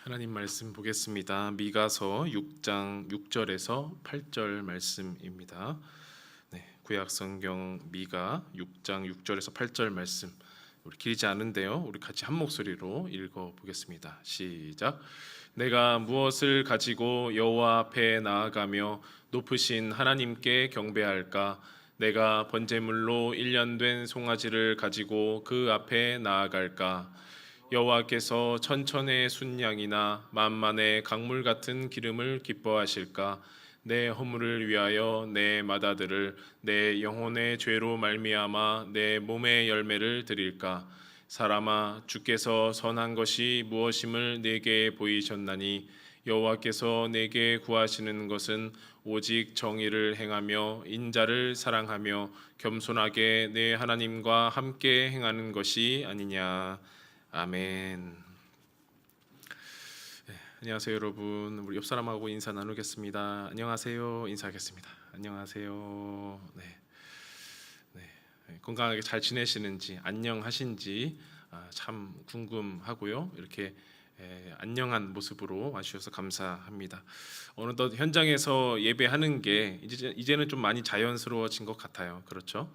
하나님 말씀 보겠습니다. 미가서 6장 6절에서 8절 말씀입니다. 구약 성경 미가 6장 6절에서 8절 말씀. 우리 길지 않은데요. 우리 같이 한 목소리로 읽어 보겠습니다. 시작. 내가 무엇을 가지고 여호와 앞에 나아가며 높으신 하나님께 경배할까? 내가 번제물로 1년 된 송아지를 가지고 그 앞에 나아갈까? 여호와께서 천천의 순양이나 만만의 강물 같은 기름을 기뻐하실까? 내 허물을 위하여 내 맏아들을 내 영혼의 죄로 말미암아 내 몸의 열매를 드릴까? 사람아, 주께서 선한 것이 무엇임을 내게 보이셨나니 여호와께서 내게 구하시는 것은 오직 정의를 행하며 인자를 사랑하며 겸손하게 내 하나님과 함께 행하는 것이 아니냐. 아멘. 안녕하세요 여러분. 우리 옆 사람하고 인사 나누겠습니다. 안녕하세요. 인사하겠습니다. 안녕하세요. 건강하게 잘 지내시는지 안녕하신지 참 궁금하고요. 이렇게 안녕한 모습으로 와주셔서 감사합니다. 어느덧 현장에서 예배하는 게 이제는 좀 많이 자연스러워진 것 같아요. 그렇죠?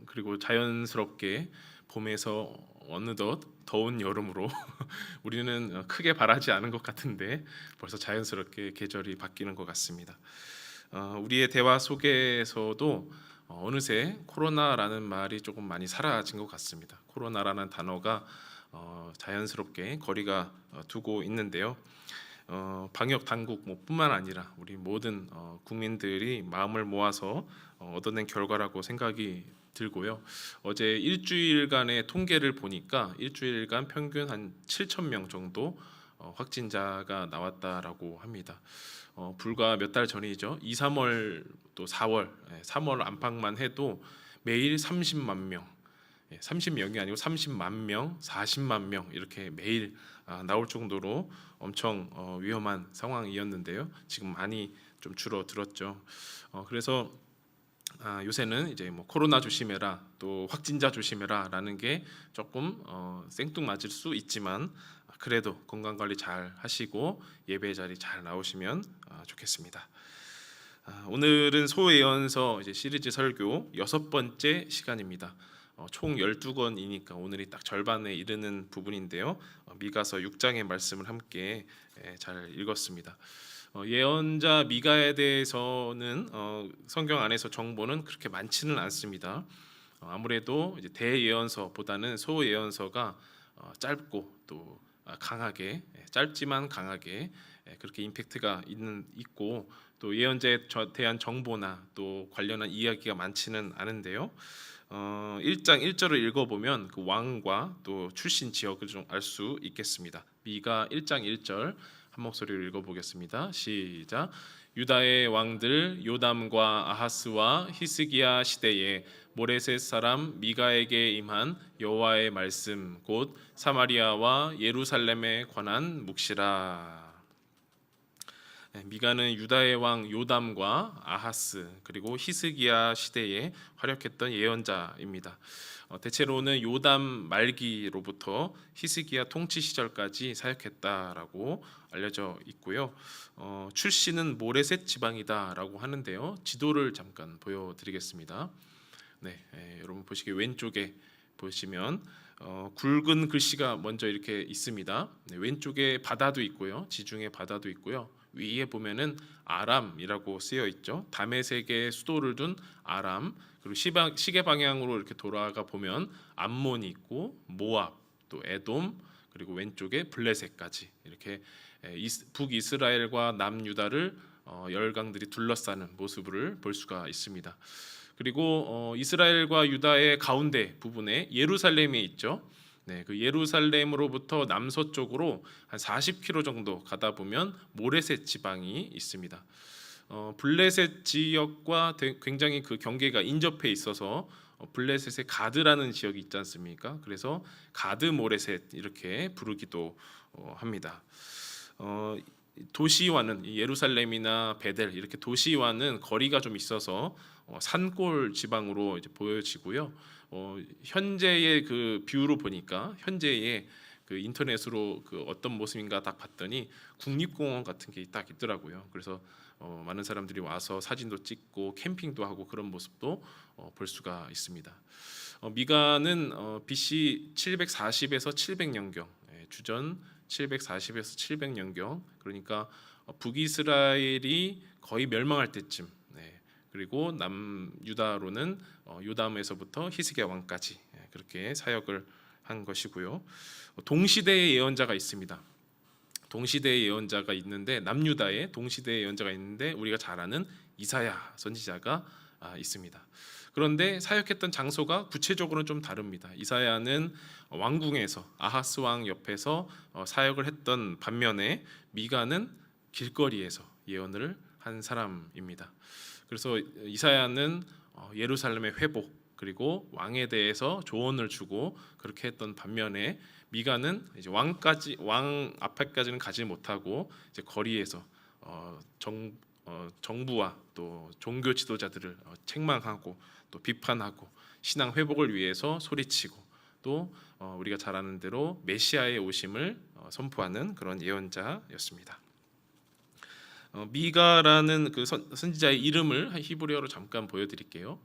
그리고 자연스럽게 봄에서 어느덧 더운 여름으로 우리는 크게 바라지 않은 것 같은데 벌써 자연스럽게 계절이 바뀌는 것 같습니다. 우리의 대화 속에서도 어느새 코로나라는 말이 조금 많이 사라진 것 같습니다. 코로나라는 단어가 자연스럽게 거리가 두고 있는데요. 방역 당국 뿐만 아니라 우리 모든 국민들이 마음을 모아서 얻어낸 결과라고 생각이 들고요. 어제 일주일간의 통계를 보니까 일주일간 평균 한 7,000명 정도 확진자가 나왔다라고 합니다. 불과 몇 달 전이죠. 2, 3월 또 4월, 3월 안팎만 해도 매일 30만 명, 30명이 아니고 30만 명, 40만 명 이렇게 매일 나올 정도로 엄청 위험한 상황이었는데요. 지금 많이 좀 줄어들었죠. 그래서 요새는 이제 뭐 코로나 조심해라, 또 확진자 조심해라라는 게 조금 생뚱맞을 수 있지만 그래도 건강 관리 잘 하시고 예배 자리 잘 나오시면 좋겠습니다. 오늘은 소예언서 이제 시리즈 설교 6번째 시간입니다. 총 12권이니까 오늘이 딱 절반에 이르는 부분인데요. 미가서 6장의 말씀을 함께 잘 읽었습니다. 예언자 미가에 대해서는 성경 안에서 정보는 그렇게 많지는 않습니다. 아무래도 이제 대예언서보다는 소예언서가 짧고 또 강하게, 짧지만 강하게 그렇게 임팩트가 있고 또 예언자에 대한 정보나 또 관련한 이야기가 많지는 않은데요. 1장 1절을 읽어보면 그 왕과 또 출신 지역을 좀 알 수 있겠습니다. 미가 1장 1절 한 목소리로 읽어보겠습니다. 시작. 유다의 왕들 요담과 아하스와 히스기야 시대에 모레셋 사람 미가에게 임한 여호와의 말씀 곧 사마리아와 예루살렘에 관한 묵시라. 미가는 유다의 왕 요담과 아하스 그리고 히스기야 시대에 활약했던 예언자입니다. 대체로는 요담 말기로부터 히스기야 통치 시절까지 사역했다라고 알려져 있고요. 출신은 모레셋 지방이다라고 하는데요. 지도를 잠깐 보여드리겠습니다. 여러분 보시기에 왼쪽에 보시면 굵은 글씨가 먼저 이렇게 있습니다. 왼쪽에 바다도 있고요. 지중해 바다도 있고요. 위에 보면은 아람이라고 쓰여 있죠. 다메섹의 수도를 둔 아람, 그리고 시계 방향으로 이렇게 돌아가 보면 암몬이 있고 모압, 또 에돔, 그리고 왼쪽에 블레셋까지 이렇게 북이스라엘과 남유다를 열강들이 둘러싸는 모습을 볼 수가 있습니다. 그리고 이스라엘과 유다의 가운데 부분에 예루살렘이 있죠. 그 예루살렘으로부터 남서쪽으로 한 40km 정도 가다 보면 모레셋 지방이 있습니다. 블레셋 지역과 굉장히 그 경계가 인접해 있어서 블레셋의 가드라는 지역이 있지 않습니까? 그래서 가드 모레셋 이렇게 부르기도 합니다. 도시와는 예루살렘이나 베델 이렇게 도시와는 거리가 좀 있어서 산골 지방으로 이제 보여지고요. 현재의 그 뷰로 보니까 현재의 그 인터넷으로 그 어떤 모습인가 딱 봤더니 국립공원 같은 게 딱 있더라고요. 그래서 많은 사람들이 와서 사진도 찍고 캠핑도 하고 그런 모습도 볼 수가 있습니다. 미가는 BC 740에서 700년경, 주전 740에서 700년경, 그러니까 북이스라엘이 거의 멸망할 때쯤, 그리고 남유다로는 요담에서부터 히스기야 왕까지 그렇게 사역을 한 것이고요. 동시대의 예언자가 있습니다. 동시대의 예언자가 있는데 남유다에 동시대의 예언자가 있는데 우리가 잘 아는 이사야 선지자가 있습니다. 그런데 사역했던 장소가 구체적으로는 좀 다릅니다. 이사야는 왕궁에서 아하스 왕 옆에서 사역을 했던 반면에 미가는 길거리에서 예언을 한 사람입니다. 그래서 이사야는 예루살렘의 회복 그리고 왕에 대해서 조언을 주고 그렇게 했던 반면에 미가는 이제 왕 앞에까지는 가지 못하고 이제 거리에서 정부와 또 종교 지도자들을 책망하고 또 비판하고 신앙 회복을 위해서 소리치고 또 우리가 잘 아는 대로 메시아의 오심을 선포하는 그런 예언자였습니다. 미가라는 그 선지자의 이름을 히브리어로 잠깐 보여드릴게요.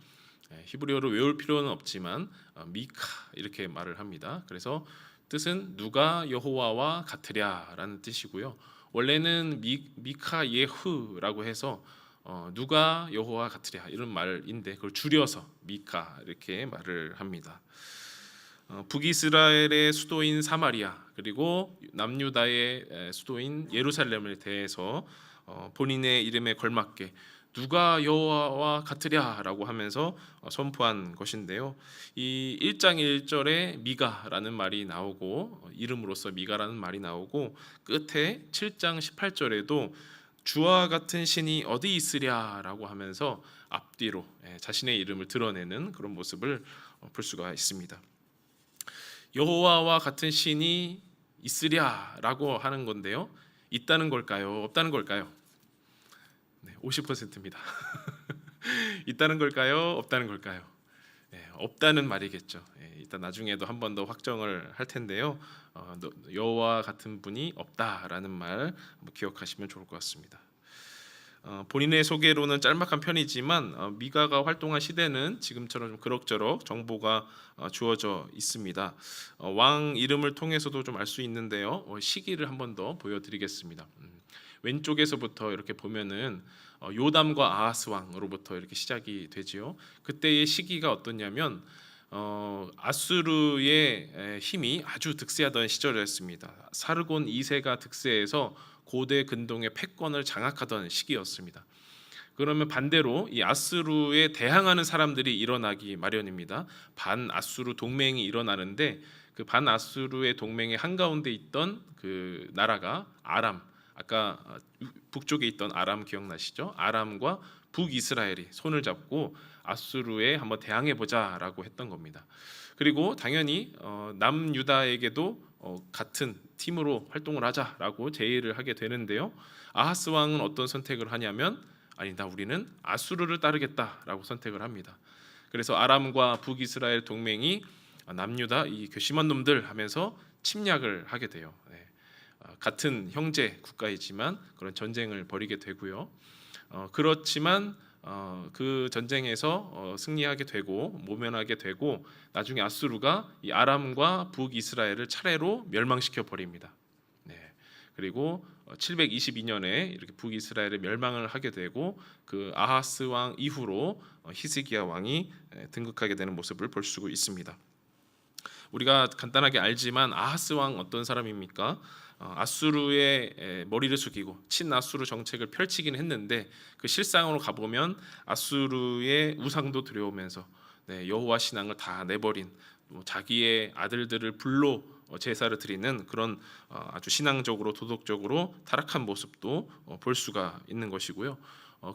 히브리어로 외울 필요는 없지만 미카 이렇게 말을 합니다. 그래서 뜻은 누가 여호와와 같으랴라는 뜻이고요. 원래는 미카 예흐라고 해서 누가 여호와 같으랴 이런 말인데 그걸 줄여서 미카 이렇게 말을 합니다. 북이스라엘의 수도인 사마리아 그리고 남유다의 수도인 예루살렘에 대해서 본인의 이름에 걸맞게 누가 여호와와 같으랴라고 하면서 선포한 것인데요. 이 1장 1절에 미가라는 말이 나오고 이름으로서 미가라는 말이 나오고 끝에 7장 18절에도 주와 같은 신이 어디 있으랴라고 하면서 앞뒤로 자신의 이름을 드러내는 그런 모습을 볼 수가 있습니다. 여호와와 같은 신이 있으랴라고 하는 건데요. 있다는 걸까요? 없다는 걸까요? 50%입니다. 있다는 걸까요? 없다는 걸까요? 없다는 말이겠죠. 일단 나중에도 한 번 더 확정을 할 텐데요. 여호와 같은 분이 없다라는 말 기억하시면 좋을 것 같습니다. 본인의 소개로는 짤막한 편이지만 미가가 활동한 시대는 지금처럼 좀 그럭저럭 정보가 주어져 있습니다. 왕 이름을 통해서도 좀 알 수 있는데요. 시기를 한 번 더 보여드리겠습니다. 왼쪽에서부터 이렇게 보면은 요담과 아하스 왕으로부터 이렇게 시작이 되지요. 그때의 시기가 어떠냐면 아수르의 힘이 아주 득세하던 시절이었습니다. 사르곤 2세가 득세해서 고대 근동의 패권을 장악하던 시기였습니다. 그러면 반대로 이 아수르에 대항하는 사람들이 일어나기 마련입니다. 반아수르 동맹이 일어나는데 그 반아수르의 동맹의 한가운데 있던 그 나라가 아람, 아까 북쪽에 있던 아람 기억나시죠? 아람과 북이스라엘이 손을 잡고 아수르에 한번 대항해 보자라고 했던 겁니다. 그리고 당연히 남유다에게도 같은 팀으로 활동을 하자라고 제의를 하게 되는데요. 아하스 왕은 어떤 선택을 하냐면 아니다, 우리는 아수르를 따르겠다라고 선택을 합니다. 그래서 아람과 북이스라엘 동맹이 남유다 이 괘씸한 놈들 하면서 침략을 하게 돼요. 같은 형제 국가이지만 그런 전쟁을 벌이게 되고요. 그렇지만 그 전쟁에서 승리하게 되고 모면하게 되고 나중에 아수르가 이 아람과 북이스라엘을 차례로 멸망시켜 버립니다. 그리고 722년에 이렇게 북이스라엘의 멸망을 하게 되고 그 아하스 왕 이후로 히스기야 왕이 등극하게 되는 모습을 볼 수 있습니다. 우리가 간단하게 알지만 아하스 왕 어떤 사람입니까? 아수르의 머리를 숙이고 친아수르 정책을 펼치긴 했는데 그 실상으로 가보면 아수르의 우상도 들여오면서 여호와 신앙을 다 내버린 자기의 아들들을 불로 제사를 드리는 그런 아주 신앙적으로 도덕적으로 타락한 모습도 볼 수가 있는 것이고요.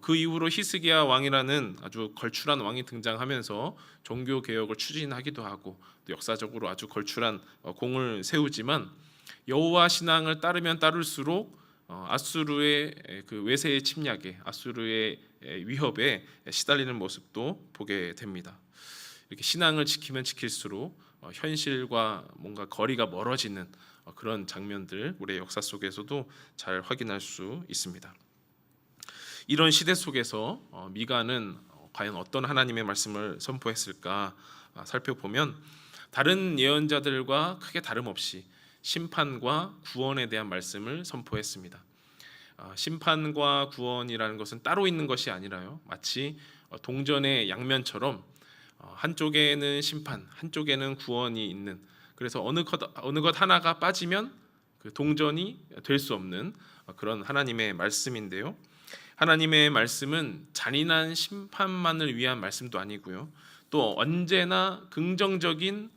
그 이후로 히스기야 왕이라는 아주 걸출한 왕이 등장하면서 종교 개혁을 추진하기도 하고 또 역사적으로 아주 걸출한 공을 세우지만 여호와 신앙을 따르면 따를수록 아수르의 그 외세의 침략에 아수르의 위협에 시달리는 모습도 보게 됩니다. 이렇게 신앙을 지키면 지킬수록 현실과 뭔가 거리가 멀어지는 그런 장면들 우리의 역사 속에서도 잘 확인할 수 있습니다. 이런 시대 속에서 미가는 과연 어떤 하나님의 말씀을 선포했을까 살펴보면 다른 예언자들과 크게 다름없이 심판과 구원에 대한 말씀을 선포했습니다. 심판과 구원이라는 것은 따로 있는 것이 아니라요, 마치 동전의 양면처럼 한쪽에는 심판, 한쪽에는 구원이 있는, 그래서 어느 것 하나가 빠지면 그 동전이 될 수 없는 그런 하나님의 말씀인데요. 하나님의 말씀은 잔인한 심판만을 위한 말씀도 아니고요, 또 언제나 긍정적인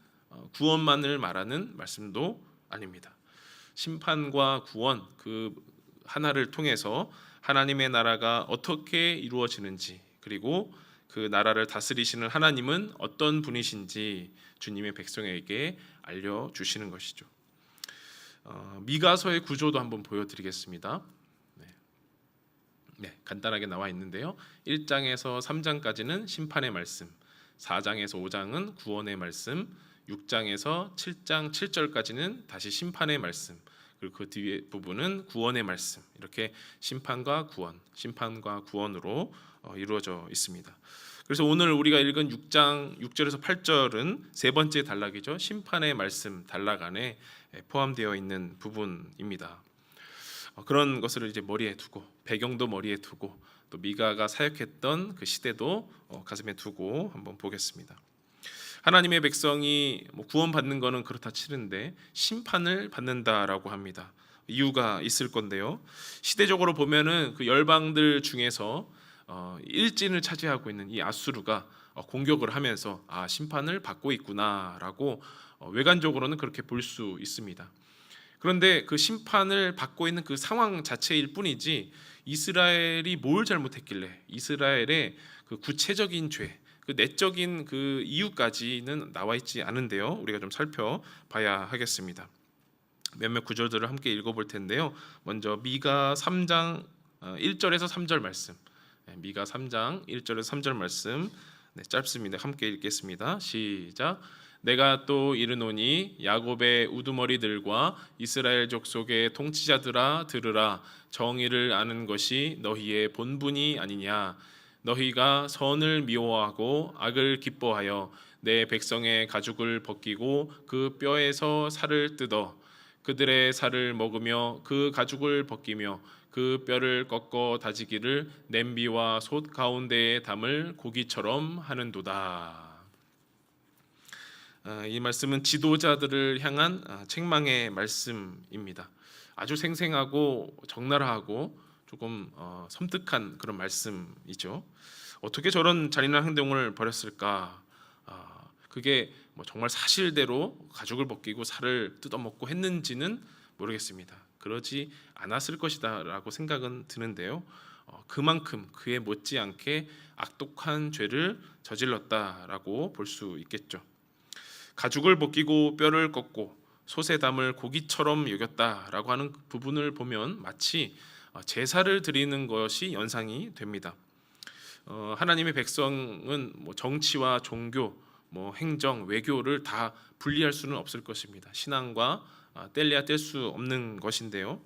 구원만을 말하는 말씀도 아닙니다. 심판과 구원 그 하나를 통해서 하나님의 나라가 어떻게 이루어지는지, 그리고 그 나라를 다스리시는 하나님은 어떤 분이신지 주님의 백성에게 알려주시는 것이죠. 미가서의 구조도 한번 보여드리겠습니다. 간단하게 나와 있는데요. 1장에서 3장까지는 심판의 말씀, 4장에서 5장은 구원의 말씀, 6장에서 7장 7절까지는 다시 심판의 말씀, 그리고 그 뒤에 부분은 구원의 말씀, 이렇게 심판과 구원으로 이루어져 있습니다. 그래서 오늘 우리가 읽은 6장 6절에서 8절은 세 번째 단락이죠. 심판의 말씀 단락 안에 포함되어 있는 부분입니다. 그런 것을 이제 머리에 두고, 배경도 머리에 두고, 또 미가가 사역했던 그 시대도 가슴에 두고 한번 보겠습니다. 하나님의 백성이 구원받는 것은 그렇다 치는데 심판을 받는다라고 합니다. 이유가 있을 건데요. 시대적으로 보면은 그 열방들 중에서 일진을 차지하고 있는 이 아수르가 공격을 하면서 심판을 받고 있구나라고 외관적으로는 그렇게 볼 수 있습니다. 그런데 그 심판을 받고 있는 그 상황 자체일 뿐이지 이스라엘이 뭘 잘못했길래, 이스라엘의 그 구체적인 죄, 그 내적인 그 이유까지는 나와 있지 않은데요. 우리가 좀 살펴봐야 하겠습니다. 몇몇 구절들을 함께 읽어볼 텐데요. 먼저 미가 3장 1절에서 3절 말씀, 미가 3장 1절에서 3절 말씀, 짧습니다. 함께 읽겠습니다. 시작. 내가 또 이르노니 야곱의 우두머리들과 이스라엘 족속의 통치자들아 들으라. 정의를 아는 것이 너희의 본분이 아니냐. 너희가 선을 미워하고 악을 기뻐하여 내 백성의 가죽을 벗기고 그 뼈에서 살을 뜯어 그들의 살을 먹으며 그 가죽을 벗기며 그 뼈를 꺾어 다지기를 냄비와 솥 가운데에 담을 고기처럼 하는도다. 이 말씀은 지도자들을 향한 책망의 말씀입니다. 아주 생생하고 적나라하고 조금 섬뜩한 그런 말씀이죠. 어떻게 저런 잔인한 행동을 벌였을까? 그게 정말 사실대로 가죽을 벗기고 살을 뜯어먹고 했는지는 모르겠습니다. 그러지 않았을 것이다라고 생각은 드는데요. 그만큼 그에 못지않게 악독한 죄를 저질렀다라고 볼 수 있겠죠. 가죽을 벗기고 뼈를 꺾고 솥에 담을 고기처럼 여겼다라고 하는 부분을 보면 마치 제사를 드리는 것이 연상이 됩니다. 하나님의 백성은 정치와 종교, 행정, 외교를 다 분리할 수는 없을 것입니다. 신앙과 뗄래야 뗄 수 없는 것인데요.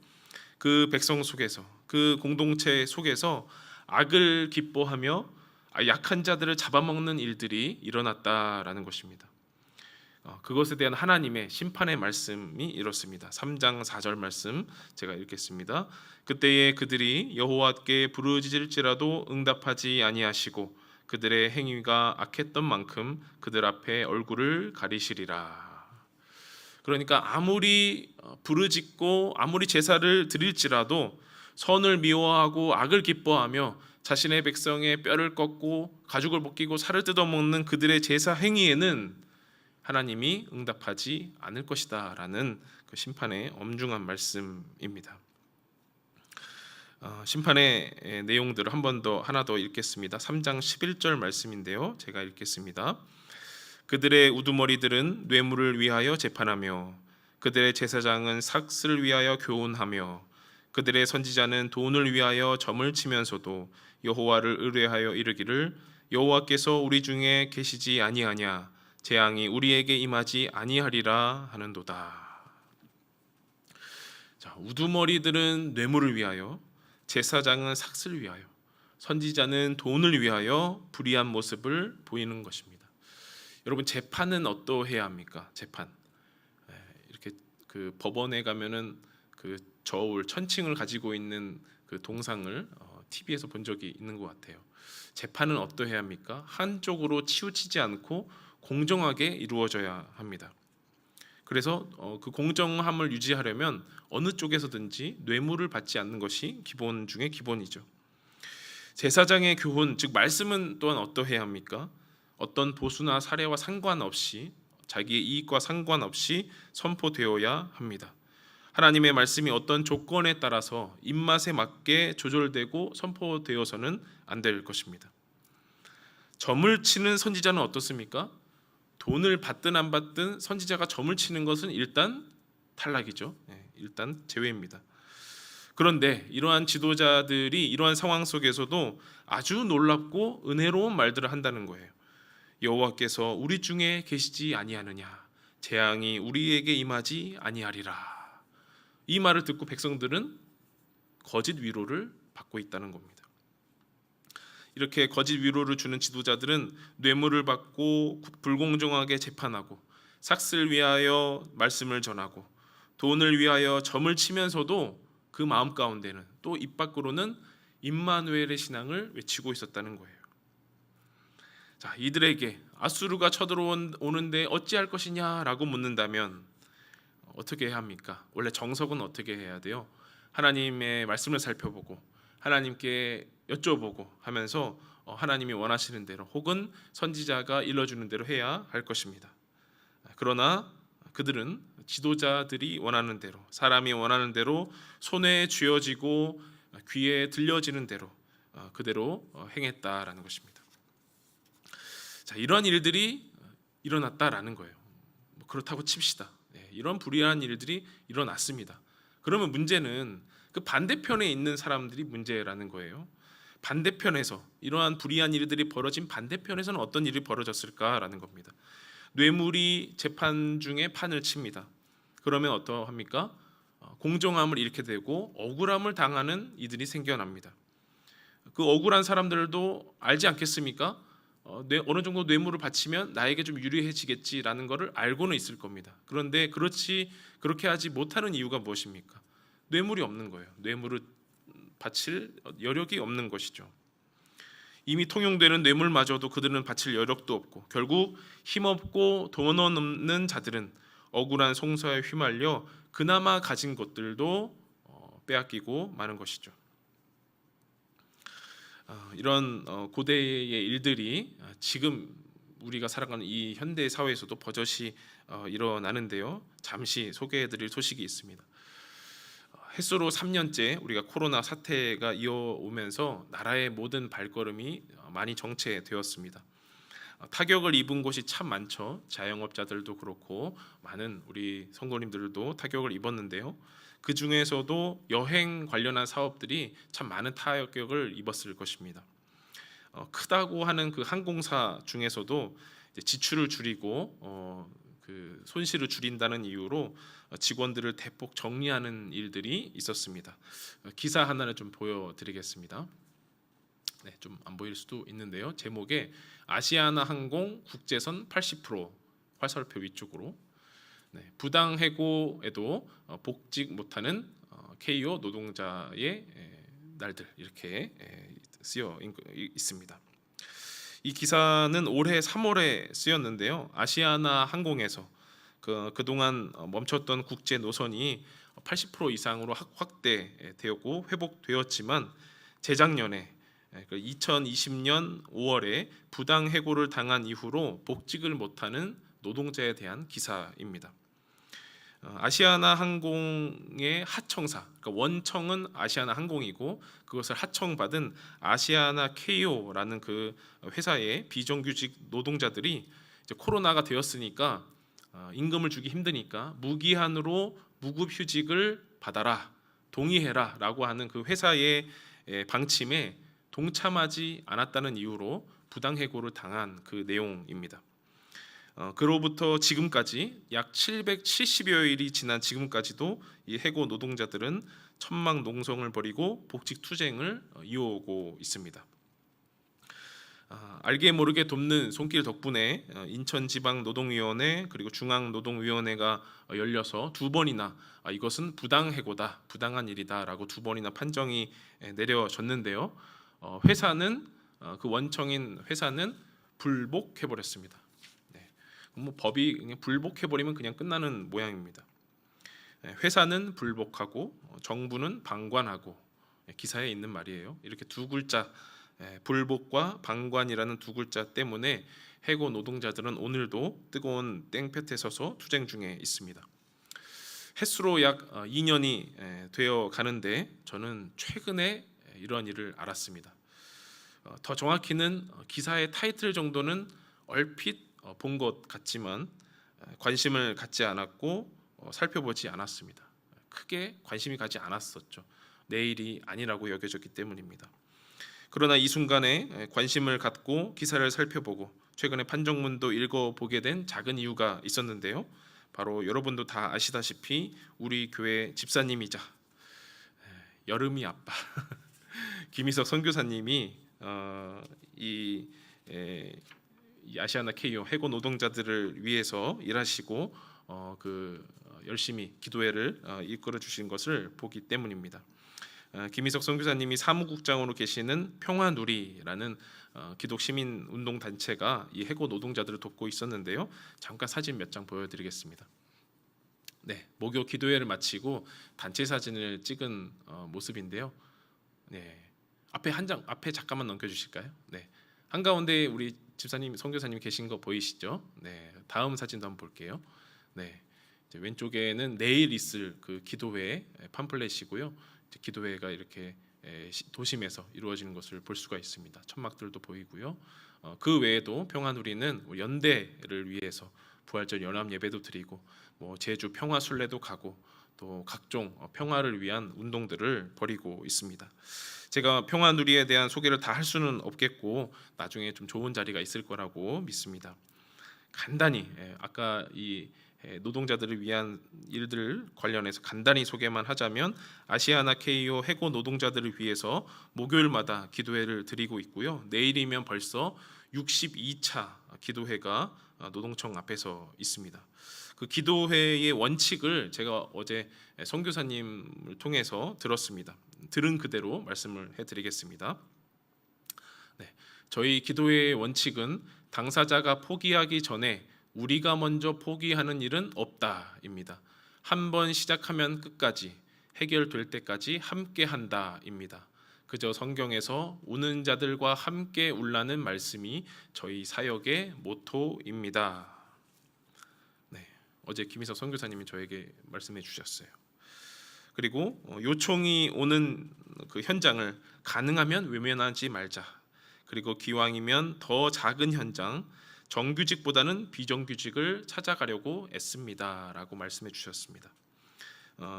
그 백성 속에서, 그 공동체 속에서 악을 기뻐하며 약한 자들을 잡아먹는 일들이 일어났다라는 것입니다. 그것에 대한 하나님의 심판의 말씀이 이렇습니다. 3장 4절 말씀 제가 읽겠습니다. 그때에 그들이 여호와께 부르짖을지라도 응답하지 아니하시고 그들의 행위가 악했던 만큼 그들 앞에 얼굴을 가리시리라. 그러니까 아무리 부르짖고 아무리 제사를 드릴지라도 선을 미워하고 악을 기뻐하며 자신의 백성의 뼈를 꺾고 가죽을 벗기고 살을 뜯어먹는 그들의 제사 행위에는 하나님이 응답하지 않을 것이다 라는 그 심판의 엄중한 말씀입니다. 심판의 내용들을 하나 더 읽겠습니다. 3장 11절 말씀인데요. 제가 읽겠습니다. 그들의 우두머리들은 뇌물을 위하여 재판하며 그들의 제사장은 삭슬을 위하여 교훈하며 그들의 선지자는 돈을 위하여 점을 치면서도 여호와를 의뢰하여 이르기를 여호와께서 우리 중에 계시지 아니하냐 재앙이 우리에게 임하지 아니하리라 하는도다. 자, 우두머리들은 뇌물을 위하여, 제사장은 삭슬을 위하여, 선지자는 돈을 위하여 불의한 모습을 보이는 것입니다. 여러분, 재판은 어떠해야 합니까? 재판. 이렇게 그 법원에 가면은 그 저울 천칭을 가지고 있는 그 동상을 TV에서 본 적이 있는 것 같아요. 재판은 어떠해야 합니까? 한쪽으로 치우치지 않고 공정하게 이루어져야 합니다. 그래서 그 공정함을 유지하려면 어느 쪽에서든지 뇌물을 받지 않는 것이 기본 중에 기본이죠. 제사장의 교훈, 즉 말씀은 또한 어떠해야 합니까? 어떤 보수나 사례와 상관없이, 자기의 이익과 상관없이 선포되어야 합니다. 하나님의 말씀이 어떤 조건에 따라서 입맛에 맞게 조절되고 선포되어서는 안 될 것입니다. 점을 치는 선지자는 어떻습니까? 돈을 받든 안 받든 선지자가 점을 치는 것은 일단 탈락이죠. 일단 제외입니다. 그런데 이러한 지도자들이 이러한 상황 속에서도 아주 놀랍고 은혜로운 말들을 한다는 거예요. 여호와께서 우리 중에 계시지 아니하느냐, 재앙이 우리에게 임하지 아니하리라. 이 말을 듣고 백성들은 거짓 위로를 받고 있다는 겁니다. 이렇게 거짓 위로를 주는 지도자들은 뇌물을 받고 불공정하게 재판하고, 삭슬 위하여 말씀을 전하고, 돈을 위하여 점을 치면서도 그 마음 가운데는, 또 입 밖으로는 임마누엘의 신앙을 외치고 있었다는 거예요. 자, 이들에게 아수르가 쳐들어오는데 어찌할 것이냐라고 묻는다면 어떻게 해야 합니까? 원래 정석은 어떻게 해야 돼요? 하나님의 말씀을 살펴보고 하나님께 여쭤보고 하면서 하나님이 원하시는 대로, 혹은 선지자가 일러주는 대로 해야 할 것입니다. 그러나 그들은 지도자들이 원하는 대로, 사람이 원하는 대로, 손에 쥐어지고 귀에 들려지는 대로 그대로 행했다라는 것입니다. 자, 이러한 일들이 일어났다라는 거예요. 그렇다고 칩시다. 이런 불의한 일들이 일어났습니다. 그러면 문제는 그 반대편에 있는 사람들이 문제라는 거예요. 반대편에서, 이러한 불의한 일들이 벌어진 반대편에서는 어떤 일이 벌어졌을까라는 겁니다. 뇌물이 재판 중에 판을 칩니다. 그러면 어떠합니까? 공정함을 잃게 되고 억울함을 당하는 이들이 생겨납니다. 그 억울한 사람들도 알지 않겠습니까? 어느 정도 뇌물을 바치면 나에게 좀 유리해지겠지라는 것을 알고는 있을 겁니다. 그런데 그렇게 하지 못하는 이유가 무엇입니까? 뇌물이 없는 거예요. 뇌물을 바칠 여력이 없는 것이죠. 이미 통용되는 뇌물마저도 그들은 바칠 여력도 없고, 결국 힘없고 돈 없는 자들은 억울한 송사에 휘말려 그나마 가진 것들도 빼앗기고 마는 것이죠. 이런 고대의 일들이 지금 우리가 살아가는 이 현대 사회에서도 버젓이 일어나는데요. 잠시 소개해드릴 소식이 있습니다. 햇수로 3년째 우리가 코로나 사태가 이어오면서 나라의 모든 발걸음이 많이 정체되었습니다. 타격을 입은 곳이 참 많죠. 자영업자들도 그렇고 많은 우리 성도님들도 타격을 입었는데요. 그 중에서도 여행 관련한 사업들이 참 많은 타격을 입었을 것입니다. 크다고 하는 그 항공사 중에서도 지출을 줄이고 그 손실을 줄인다는 이유로 직원들을 대폭 정리하는 일들이 있었습니다. 기사 하나를 좀 보여드리겠습니다. 네, 좀 안 보일 수도 있는데요. 제목에 아시아나 항공 국제선 80% 화살표 위쪽으로, 네, 부당 해고에도 복직 못하는 KO 노동자의 날들, 이렇게 쓰여 있습니다. 이 기사는 올해 3월에 쓰였는데요. 아시아나 항공에서 그동안 멈췄던 국제 노선이 80% 이상으로 확대되었고 회복되었지만, 재작년에 2020년 5월에 부당 해고를 당한 이후로 복직을 못하는 노동자에 대한 기사입니다. 아시아나 항공의 하청사, 그러니까 원청은 아시아나 항공이고 그것을 하청받은 아시아나 KO라는 그 회사의 비정규직 노동자들이 이제 코로나가 되었으니까 임금을 주기 힘드니까 무기한으로 무급휴직을 받아라, 동의해라라고 하는 그 회사의 방침에 동참하지 않았다는 이유로 부당해고를 당한 그 내용입니다. 그로부터 지금까지 약 770여일이 지난 지금까지도 이 해고 노동자들은 천막 농성을 벌이고 복직 투쟁을 이어오고 있습니다. 알게 모르게 돕는 손길 덕분에 인천지방노동위원회 그리고 중앙노동위원회가 열려서 두 번이나 이것은 부당해고다, 부당한 일이다라고 두 번이나 판정이 내려졌는데요. 회사는 그 원청인 회사는 불복해버렸습니다. 네. 뭐 법이 그냥 불복해버리면 그냥 끝나는 모양입니다. 회사는 불복하고 정부는 방관하고, 기사에 있는 말이에요. 이렇게 두 글자, 불복과 방관이라는 두 글자 때문에 해고 노동자들은 오늘도 뜨거운 땡볕에 서서 투쟁 중에 있습니다. 햇수로 약 2년이 되어 가는데 저는 최근에 이런 일을 알았습니다. 더 정확히는 기사의 타이틀 정도는 얼핏 본 것 같지만 관심을 갖지 않았고 살펴보지 않았습니다. 크게 관심이 가지 않았었죠. 내 일이 아니라고 여겨졌기 때문입니다. 그러나 이 순간에 관심을 갖고 기사를 살펴보고 최근에 판정문도 읽어보게 된 작은 이유가 있었는데요. 바로 여러분도 다 아시다시피 우리 교회 집사님이자 여름이 아빠 김희석 선교사님이 이 아시아나 KO 해고 노동자들을 위해서 일하시고 열심히 기도회를 이끌어 주신 것을 보기 때문입니다. 김희석 선교사님이 사무국장으로 계시는 평화누리라는 기독 시민 운동 단체가 이 해고 노동자들을 돕고 있었는데요. 잠깐 사진 몇 장 보여드리겠습니다. 네, 목요 기도회를 마치고 단체 사진을 찍은 모습인데요. 네, 앞에 잠깐만 넘겨주실까요? 네, 한 가운데 우리 집사님 선교사님 계신 거 보이시죠? 네, 다음 사진도 한번 볼게요. 네, 이제 왼쪽에는 내일 있을 그 기도회 팜플렛이고요. 기도회가 이렇게 도심에서 이루어지는 것을 볼 수가 있습니다. 천막들도 보이고요. 그 외에도 평화누리는 연대를 위해서 부활절 연합 예배도 드리고 제주 평화 순례도 가고 또 각종 평화를 위한 운동들을 벌이고 있습니다. 제가 평화누리에 대한 소개를 다 할 수는 없겠고 나중에 좀 좋은 자리가 있을 거라고 믿습니다. 간단히 아까 이 노동자들을 위한 일들 관련해서 간단히 소개만 하자면 아시아나 KO 해고 노동자들을 위해서 목요일마다 기도회를 드리고 있고요. 내일이면 벌써 62차 기도회가 노동청 앞에서 있습니다. 그 기도회의 원칙을 제가 어제 선교사님을 통해서 들었습니다. 들은 그대로 말씀을 해드리겠습니다. 네, 저희 기도회의 원칙은 당사자가 포기하기 전에 우리가 먼저 포기하는 일은 없다입니다. 한 번 시작하면 끝까지 해결될 때까지 함께 한다입니다. 그저 성경에서 우는 자들과 함께 울라는 말씀이 저희 사역의 모토입니다. 네, 어제 김희석 선교사님이 저에게 말씀해 주셨어요. 그리고 요청이 오는 그 현장을 가능하면 외면하지 말자. 그리고 기왕이면 더 작은 현장, 정규직보다는 비정규직을 찾아가려고 애씁니다라고 말씀해 주셨습니다.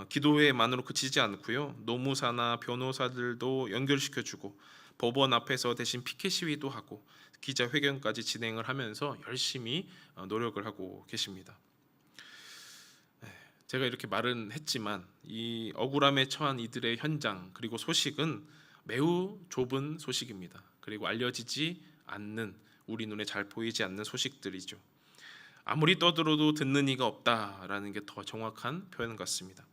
기도회만으로 그치지 않고요. 노무사나 변호사들도 연결시켜주고 법원 앞에서 대신 피켓 시위도 하고 기자회견까지 진행을 하면서 열심히 노력을 하고 계십니다. 제가 이렇게 말은 했지만 이 억울함에 처한 이들의 현장 그리고 소식은 매우 좁은 소식입니다. 그리고 알려지지 않는 우리 눈에 잘 보이지 않는 소식들이죠. 아무리 떠들어도 듣는 이가 없다라는 게 더 정확한 표현 같습니다.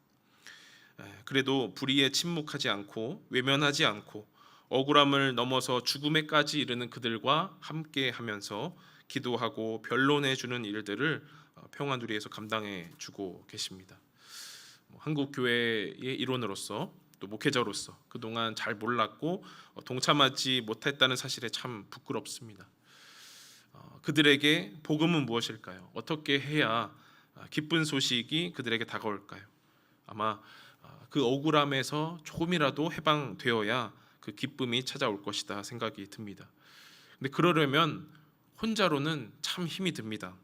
그래도 불의에 침묵하지 않고 외면하지 않고 억울함을 넘어서 죽음에까지 이르는 그들과 함께 하면서 기도하고 변론해 주는 일들을 평화누리에서 감당해 주고 계십니다. 한국 교회의 일원으로서 또 목회자로서 그동안 잘 몰랐고 동참하지 못했다는 사실에 참 부끄럽습니다. 그들에게 복음은 무엇일까요? 어떻게 해야 기쁜 소식이 그들에게 다가올까요? 아마 그 억울함에서 조금이라도 해방되어야 그 기쁨이 찾아올 것이다 생각이 듭니다. 근데 그러려면 혼자로는 참 힘이 듭니다.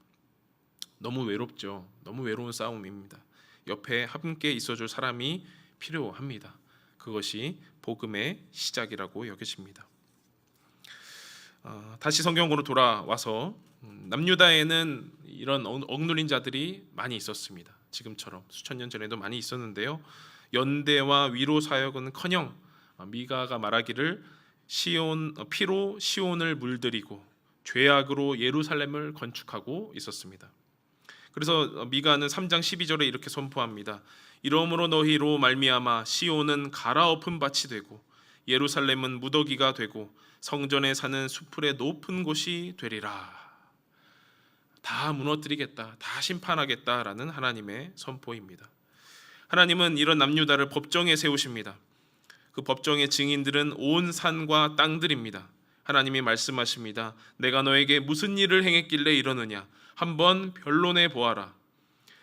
너무 외롭죠. 너무 외로운 싸움입니다. 옆에 함께 있어줄 사람이 필요합니다. 그것이 복음의 시작이라고 여겨집니다. 다시 성경으로 돌아와서 남유다에는 이런 억눌린 자들이 많이 있었습니다. 지금처럼 수천 년 전에도 많이 있었는데요. 연대와 위로 사역은커녕 미가가 말하기를 피로 시온을 물들이고 죄악으로 예루살렘을 건축하고 있었습니다. 그래서 미가는 3장 12절에 이렇게 선포합니다. 이러므로 너희로 말미암아 시온은 갈아엎은 밭이 되고 예루살렘은 무더기가 되고 성전에 사는 수풀의 높은 곳이 되리라. 다 무너뜨리겠다, 다 심판하겠다라는 하나님의 선포입니다. 하나님은 이런 남유다를 법정에 세우십니다. 그 법정의 증인들은 온 산과 땅들입니다. 하나님이 말씀하십니다. 내가 너에게 무슨 일을 행했길래 이러느냐? 한번 변론해 보아라.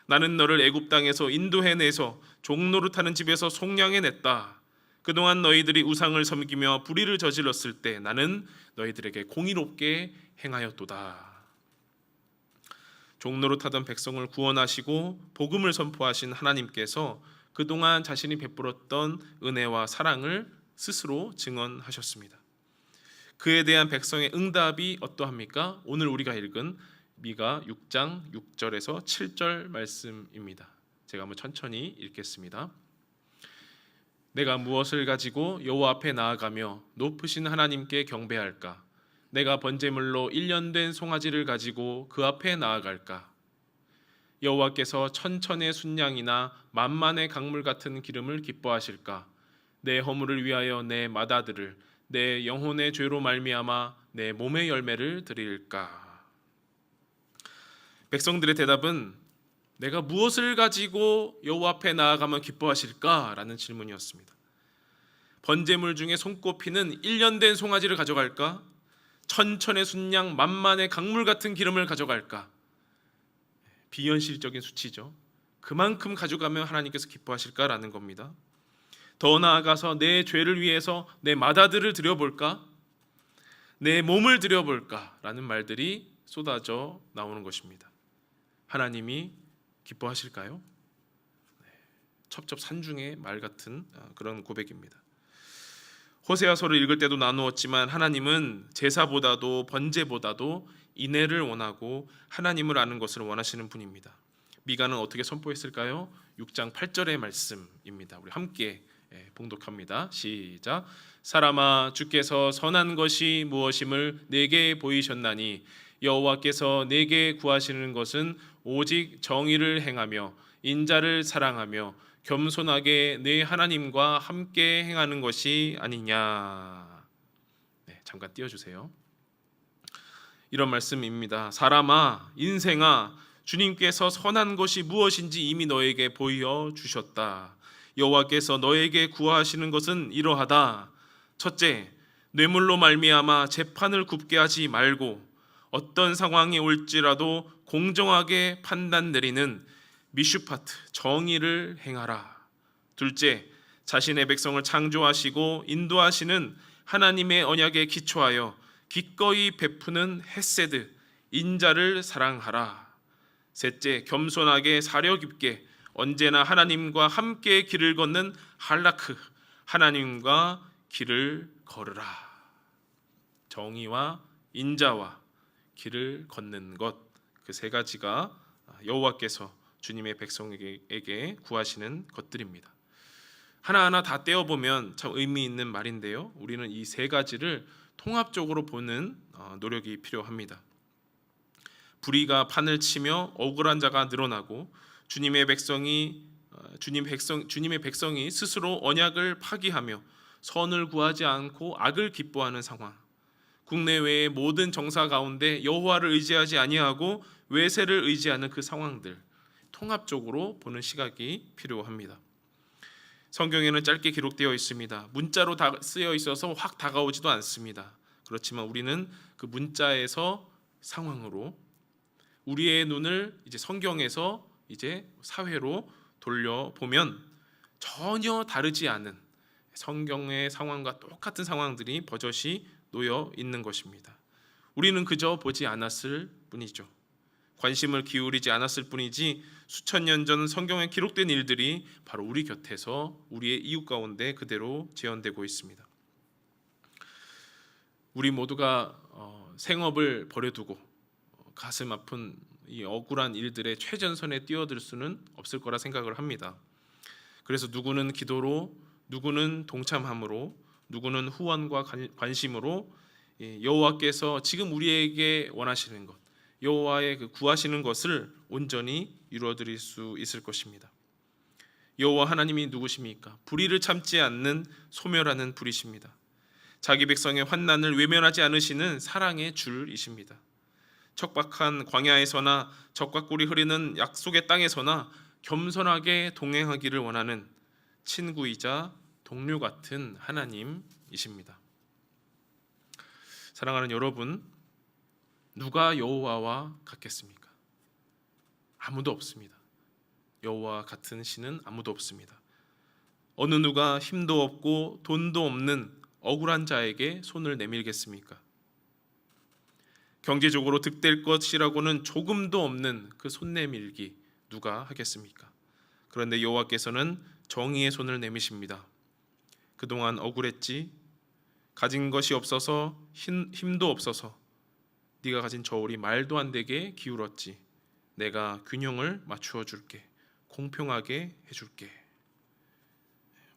나는 너를 애굽 땅에서 인도해내서 종노릇하는 집에서 속량해냈다. 그동안 너희들이 우상을 섬기며 불의를 저질렀을 때 나는 너희들에게 공의롭게 행하였도다. 종노릇하던 백성을 구원하시고 복음을 선포하신 하나님께서 그동안 자신이 베풀었던 은혜와 사랑을 스스로 증언하셨습니다. 그에 대한 백성의 응답이 어떠합니까? 오늘 우리가 읽은 미가 6장 6절에서 7절 말씀입니다. 제가 한번 천천히 읽겠습니다. 내가 무엇을 가지고 여호와 앞에 나아가며 높으신 하나님께 경배할까? 내가 번제물로 1년 된 송아지를 가지고 그 앞에 나아갈까? 여호와께서 천천의 순양이나 만만의 강물 같은 기름을 기뻐하실까? 내 허물을 위하여 내 맏아들을 내 영혼의 죄로 말미암아 내 몸의 열매를 드릴까? 백성들의 대답은 내가 무엇을 가지고 여호와 앞에 나아가면 기뻐하실까라는 질문이었습니다. 번제물 중에 손꼽히는 1년 된 송아지를 가져갈까? 천천의 순양 만만의 강물 같은 기름을 가져갈까? 비현실적인 수치죠. 그만큼 가져가면 하나님께서 기뻐하실까라는 겁니다. 더 나아가서 내 죄를 위해서 내 맏아들을 드려볼까? 내 몸을 드려볼까라는 말들이 쏟아져 나오는 것입니다. 하나님이 기뻐하실까요? 첩첩산중의 말 같은 그런 고백입니다. 호세아서를 읽을 때도 나누었지만 하나님은 제사보다도 번제보다도 인애를 원하고 하나님을 아는 것을 원하시는 분입니다. 미가는 어떻게 선포했을까요? 6장 8절의 말씀입니다. 우리 함께 봉독합니다. 시작. 사람아, 주께서 선한 것이 무엇임을 내게 보이셨나니 여호와께서 내게 구하시는 것은 오직 정의를 행하며 인자를 사랑하며 겸손하게 내 하나님과 함께 행하는 것이 아니냐. 잠깐 띄워주세요. 이런 말씀입니다. 사람아, 인생아, 주님께서 선한 것이 무엇인지 이미 너에게 보여주셨다. 여호와께서 너에게 구하시는 것은 이러하다. 첫째, 뇌물로 말미암아 재판을 굽게 하지 말고 어떤 상황이 올지라도 공정하게 판단 내리는 미슈파트, 정의를 행하라. 둘째, 자신의 백성을 창조하시고 인도하시는 하나님의 언약에 기초하여 기꺼이 베푸는 헤세드, 인자를 사랑하라. 셋째, 겸손하게 사려 깊게 언제나 하나님과 함께 길을 걷는 할라크, 하나님과 길을 걸으라. 정의와 인자와 길을 걷는 것, 그 세 가지가 여호와께서 주님의 백성에게 구하시는 것들입니다. 하나하나 다 떼어보면 참 의미 있는 말인데요. 우리는 이 세 가지를 통합적으로 보는 노력이 필요합니다. 불의가 판을 치며 억울한 자가 늘어나고 주님의 백성이 스스로 언약을 파기하며 선을 구하지 않고 악을 기뻐하는 상황. 국내외의 모든 정사 가운데 여호와를 의지하지 아니하고 외세를 의지하는 그 상황들, 통합적으로 보는 시각이 필요합니다. 성경에는 짧게 기록되어 있습니다. 문자로 쓰여 있어서 확 다가오지도 않습니다. 그렇지만 우리는 그 문자에서 상황으로 우리의 눈을 이제 성경에서 이제 사회로 돌려보면 전혀 다르지 않은 성경의 상황과 똑같은 상황들이 버젓이 놓여 있는 것입니다. 우리는 그저 보지 않았을 뿐이죠. 관심을 기울이지 않았을 뿐이지 수천 년 전 성경에 기록된 일들이 바로 우리 곁에서 우리의 이웃 가운데 그대로 재현되고 있습니다. 우리 모두가 생업을 버려두고 가슴 아픈 이 억울한 일들의 최전선에 뛰어들 수는 없을 거라 생각을 합니다. 그래서 누구는 기도로, 누구는 동참함으로, 누구는 후원과 관심으로 여호와께서 지금 우리에게 원하시는 것, 여호와의 그 구하시는 것을 온전히 이루어드릴 수 있을 것입니다. 여호와 하나님이 누구십니까? 불의를 참지 않는 소멸하는 불이십니다. 자기 백성의 환난을 외면하지 않으시는 사랑의 줄이십니다. 척박한 광야에서나 적과 꿀이 흐르는 약속의 땅에서나 겸손하게 동행하기를 원하는 친구이자 동료 같은 하나님이십니다. 사랑하는 여러분, 누가 여호와와 같겠습니까? 아무도 없습니다. 여호와 같은 신은 아무도 없습니다. 어느 누가 힘도 없고 돈도 없는 억울한 자에게 손을 내밀겠습니까? 경제적으로 득될 것이라고는 조금도 없는 그 손 내밀기 누가 하겠습니까? 그런데 여호와께서는 정의의 손을 내미십니다. 그동안 억울했지, 가진 것이 없어서 힘도 없어서 네가 가진 저울이 말도 안 되게 기울었지. 내가 균형을 맞추어 줄게. 공평하게 해줄게.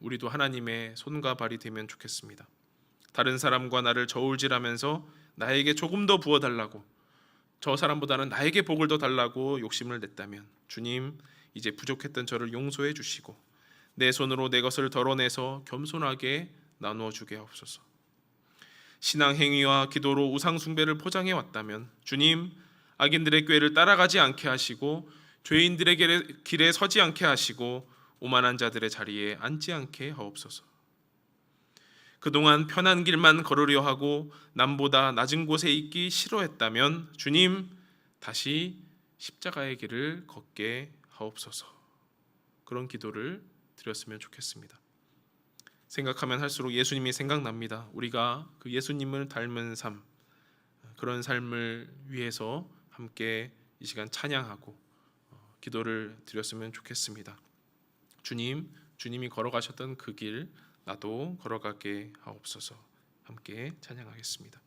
우리도 하나님의 손과 발이 되면 좋겠습니다. 다른 사람과 나를 저울질하면서 나에게 조금 더 부어달라고, 저 사람보다는 나에게 복을 더 달라고 욕심을 냈다면 주님, 이제 부족했던 저를 용서해 주시고 내 손으로 내 것을 덜어내서 겸손하게 나누어 주게 하옵소서. 신앙 행위와 기도로 우상 숭배를 포장해 왔다면 주님, 악인들의 꾀를 따라가지 않게 하시고 죄인들의 길에 서지 않게 하시고 오만한 자들의 자리에 앉지 않게 하옵소서. 그동안 편한 길만 걸으려 하고 남보다 낮은 곳에 있기 싫어했다면 주님, 다시 십자가의 길을 걷게 하옵소서. 그런 기도를 드렸으면 좋겠습니다. 생각하면 할수록 예수님이 생각납니다. 우리가 그 예수님을 닮은 삶, 그런 삶을 위해서 함께 이 시간 찬양하고 기도를 드렸으면 좋겠습니다. 주님, 주님이 걸어가셨던 그 길 나도 걸어가게 하옵소서. 함께 찬양하겠습니다.